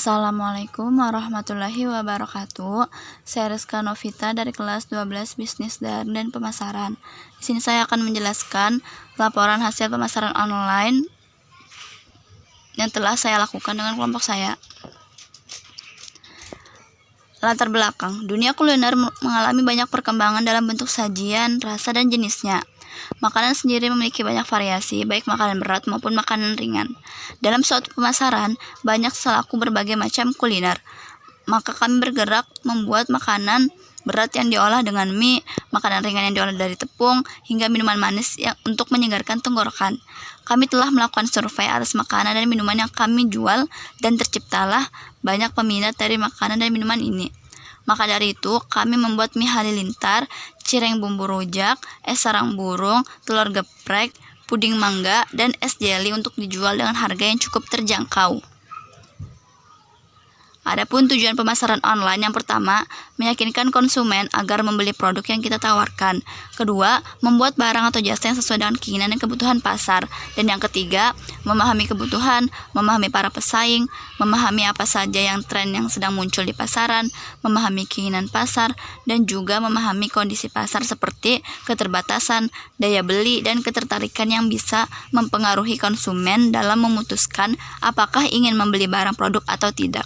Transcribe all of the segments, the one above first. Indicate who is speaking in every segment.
Speaker 1: Assalamualaikum warahmatullahi wabarakatuh. Saya Rizka Novita dari kelas 12 Bisnis dan Pemasaran. Di sini saya akan menjelaskan laporan hasil pemasaran online yang telah saya lakukan dengan kelompok saya. Latar belakang, dunia kuliner mengalami banyak perkembangan dalam bentuk sajian, rasa, dan jenisnya. Makanan sendiri memiliki banyak variasi, baik makanan berat maupun makanan ringan. Dalam suatu pemasaran, banyak selaku berbagai macam kuliner. Maka kami bergerak membuat makanan berat yang diolah dengan mie, makanan ringan yang diolah dari tepung, hingga minuman manis yang untuk menyegarkan tenggorokan. Kami telah melakukan survei atas makanan dan minuman yang kami jual, dan terciptalah banyak peminat dari makanan dan minuman ini. Maka dari itu, kami membuat mie halilintar, cireng bumbu rujak, es sarang burung, telur geprek, puding mangga, dan es jeli untuk dijual dengan harga yang cukup terjangkau. Adapun tujuan pemasaran online, yang pertama, meyakinkan konsumen agar membeli produk yang kita tawarkan. Kedua, membuat barang atau jasa yang sesuai dengan keinginan dan kebutuhan pasar. Dan yang ketiga, memahami kebutuhan, memahami para pesaing, memahami apa saja yang tren yang sedang muncul di pasaran, memahami keinginan pasar, dan juga memahami kondisi pasar seperti keterbatasan, daya beli, dan ketertarikan yang bisa mempengaruhi konsumen dalam memutuskan apakah ingin membeli barang produk atau tidak.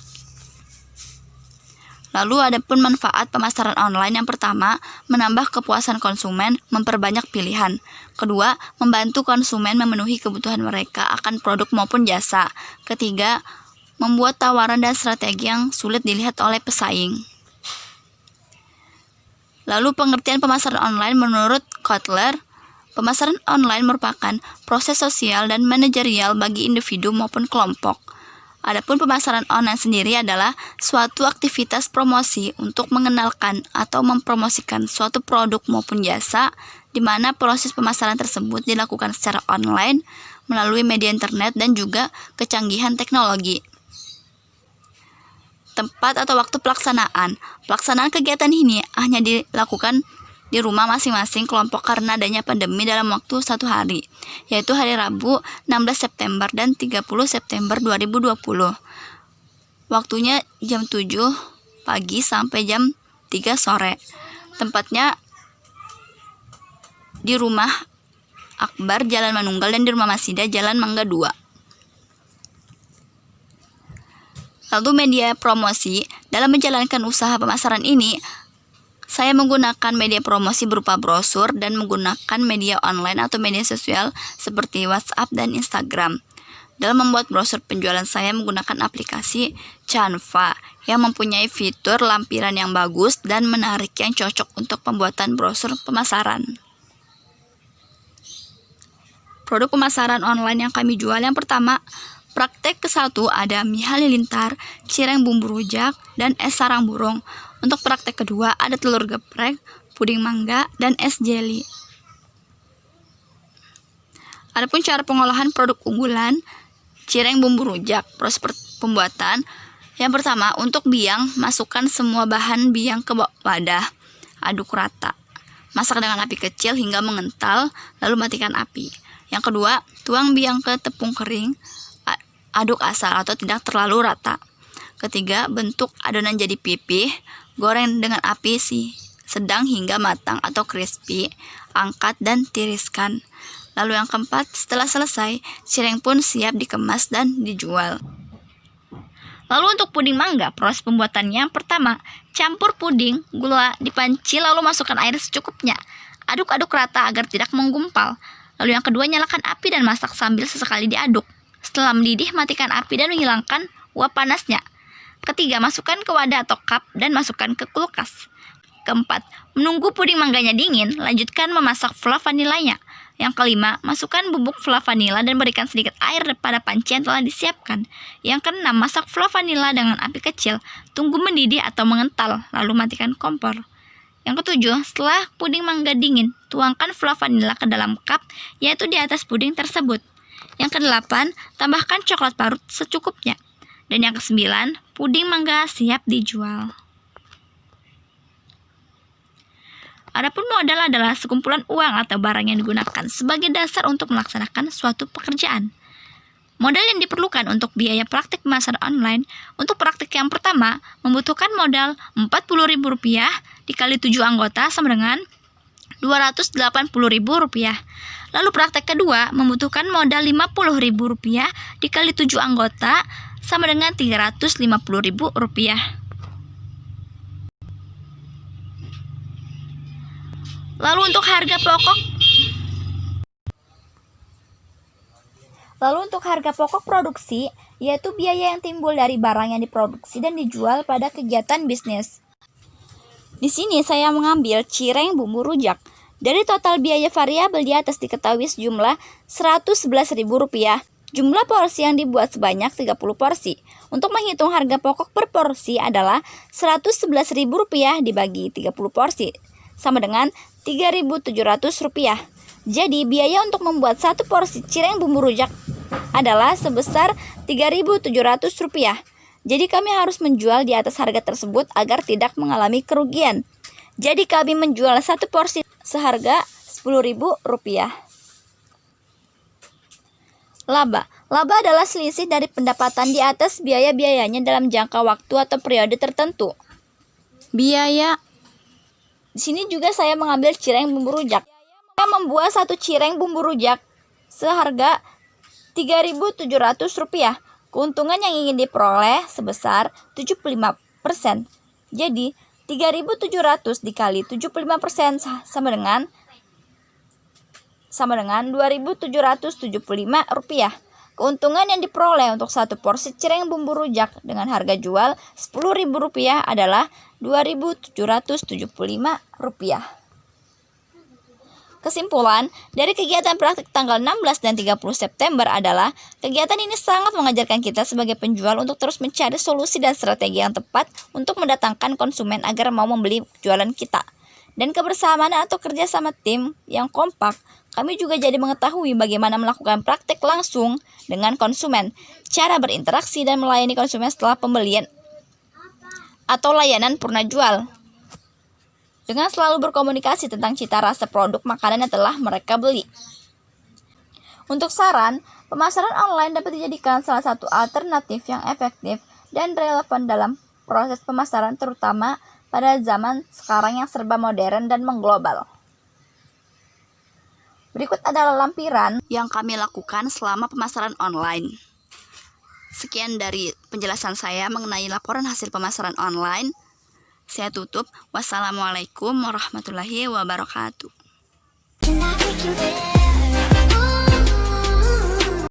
Speaker 1: Lalu adapun manfaat pemasaran online, yang pertama, menambah kepuasan konsumen, memperbanyak pilihan. Kedua, membantu konsumen memenuhi kebutuhan mereka akan produk maupun jasa. Ketiga, membuat tawaran dan strategi yang sulit dilihat oleh pesaing. Lalu pengertian pemasaran online menurut Kotler, pemasaran online merupakan proses sosial dan manajerial bagi individu maupun kelompok. Adapun pemasaran online sendiri adalah suatu aktivitas promosi untuk mengenalkan atau mempromosikan suatu produk maupun jasa, di mana proses pemasaran tersebut dilakukan secara online melalui media internet dan juga kecanggihan teknologi. Tempat atau waktu pelaksanaan. Pelaksanaan kegiatan ini hanya dilakukan di rumah masing-masing kelompok karena adanya pandemi dalam waktu 1 hari, yaitu hari Rabu 16 September dan 30 September 2020. Waktunya jam 7 pagi sampai jam 3 sore. Tempatnya di Rumah Akbar Jalan Manunggal dan di Rumah Masida Jalan Mangga 2. Lalu media promosi. Dalam menjalankan usaha pemasaran ini, saya menggunakan media promosi berupa brosur dan menggunakan media online atau media sosial seperti WhatsApp dan Instagram. Dalam membuat brosur penjualan, saya menggunakan aplikasi Canva yang mempunyai fitur lampiran yang bagus dan menarik yang cocok untuk pembuatan brosur pemasaran. Produk pemasaran online yang kami jual, yang pertama, praktek ke-1 ada mie halilintar, cireng bumbu rujak, dan es sarang burung. Untuk praktek kedua ada telur geprek, puding mangga, dan es jeli. Adapun cara pengolahan produk unggulan, cireng bumbu rujak. Proses pembuatan, yang pertama, untuk biang, masukkan semua bahan biang ke wadah, aduk rata. Masak dengan api kecil hingga mengental, lalu matikan api. Yang kedua, tuang biang ke tepung kering, aduk asal atau tidak terlalu rata. Ketiga, bentuk adonan jadi pipih, goreng dengan api sedang hingga matang atau crispy, angkat dan tiriskan. Lalu yang keempat, setelah selesai, cireng pun siap dikemas dan dijual. Lalu untuk puding mangga, proses pembuatannya, pertama, campur puding, gula di panci lalu masukkan air secukupnya. Aduk-aduk rata agar tidak menggumpal. Lalu yang kedua, nyalakan api dan masak sambil sesekali diaduk. Setelah mendidih, matikan api dan menghilangkan uap panasnya. Ketiga, masukkan ke wadah atau cup dan masukkan ke kulkas. Keempat, menunggu puding mangganya dingin, lanjutkan memasak fla vanilanya. Yang kelima, masukkan bubuk fla vanila dan berikan sedikit air pada panci yang telah disiapkan. Yang keenam, masak fla vanila dengan api kecil, tunggu mendidih atau mengental, lalu matikan kompor. Yang ketujuh, setelah puding mangga dingin, tuangkan fla vanila ke dalam cup, yaitu di atas puding tersebut. Yang kedelapan, tambahkan coklat parut secukupnya. Dan yang kesembilan, puding mangga siap dijual. Adapun modal adalah sekumpulan uang atau barang yang digunakan sebagai dasar untuk melaksanakan suatu pekerjaan. Modal yang diperlukan untuk biaya praktik pemasaran online, untuk praktik yang pertama membutuhkan modal Rp40.000 dikali 7 anggota sama dengan Rp280.000. Lalu praktek kedua membutuhkan modal Rp50.000 dikali 7 anggota sama dengan Rp350.000. Lalu untuk harga pokok produksi, yaitu biaya yang timbul dari barang yang diproduksi dan dijual pada kegiatan bisnis. Di sini saya mengambil cireng bumbu rujak. Dari total biaya variabel di atas diketahui sejumlah Rp111.000. Jumlah porsi yang dibuat sebanyak 30 porsi. Untuk menghitung harga pokok per porsi adalah Rp111.000 dibagi 30 porsi, sama dengan Rp3.700. Jadi biaya untuk membuat satu porsi cireng bumbu rujak adalah sebesar Rp3.700. Jadi kami harus menjual di atas harga tersebut agar tidak mengalami kerugian. Jadi kami menjual satu porsi seharga Rp10.000. Laba. Laba adalah selisih dari pendapatan di atas biaya-biayanya dalam jangka waktu atau periode tertentu. Biaya. Di sini juga saya mengambil cireng bumbu rujak. Saya membuat satu cireng bumbu rujak seharga Rp3.700. Keuntungan yang ingin diperoleh sebesar 75%. Jadi, 3.700 dikali 75% sama dengan Rp2.775. Keuntungan yang diperoleh untuk satu porsi cireng bumbu rujak dengan harga jual Rp10.000 adalah Rp2.775. Kesimpulan, dari kegiatan praktik tanggal 16 dan 30 September adalah kegiatan ini sangat mengajarkan kita sebagai penjual untuk terus mencari solusi dan strategi yang tepat untuk mendatangkan konsumen agar mau membeli jualan kita. Dan kebersamaan atau kerjasama tim yang kompak, kami juga jadi mengetahui bagaimana melakukan praktik langsung dengan konsumen, cara berinteraksi dan melayani konsumen setelah pembelian atau layanan purna jual, dengan selalu berkomunikasi tentang cita rasa produk makanan yang telah mereka beli. Untuk saran, pemasaran online dapat dijadikan salah satu alternatif yang efektif dan relevan dalam proses pemasaran, terutama pada zaman sekarang yang serba modern dan mengglobal. Berikut adalah lampiran yang kami lakukan selama pemasaran online. Sekian dari penjelasan saya mengenai laporan hasil pemasaran online. Saya tutup. Wassalamualaikum warahmatullahi wabarakatuh.